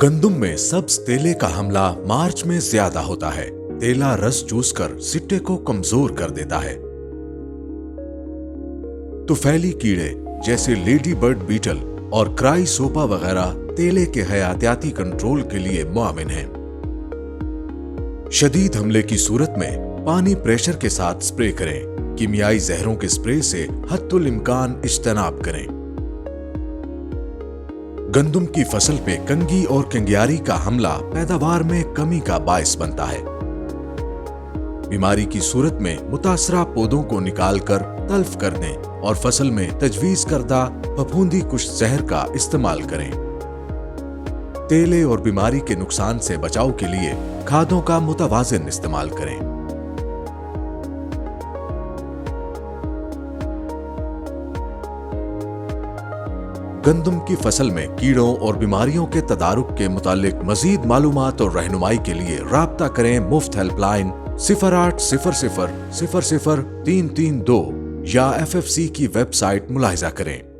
गंदुम में सब्ज तेले का हमला मार्च में ज्यादा होता है। तेला रस चूसकर सिट्टे को कमजोर कर देता है। तुफैली कीड़े जैसे लेडी बर्ड बीटल और क्राइसोपा वगैरह तेले के हयातियाती कंट्रोल के लिए मुआविन हैं। शदीद हमले की सूरत में पानी प्रेशर के साथ स्प्रे करें। कीमियाई जहरों के स्प्रे से हद्दुल इम्कान इज्तनाब करें। गंदुम की फसल पे कंगी और कंगियारी का हमला पैदावार में कमी का बायस बनता है। बीमारी की सूरत में मुतासरा पौधों को निकालकर तल्फ कर दें और फसल में तजवीज करदा फफूंदी कुश जहर का इस्तेमाल करें। तेले और बीमारी के नुकसान से बचाव के लिए खादों का मुतवाज़िन इस्तेमाल करें। गंदुम की फसल में कीड़ों और बीमारियों के तदारुक के मुतालिक मजीद मालूमात और रहनुमाई के लिए राब्ता करें मुफ्त हेल्पलाइन 0800 00332 या FFC की वेबसाइट मुलाहिजा करें।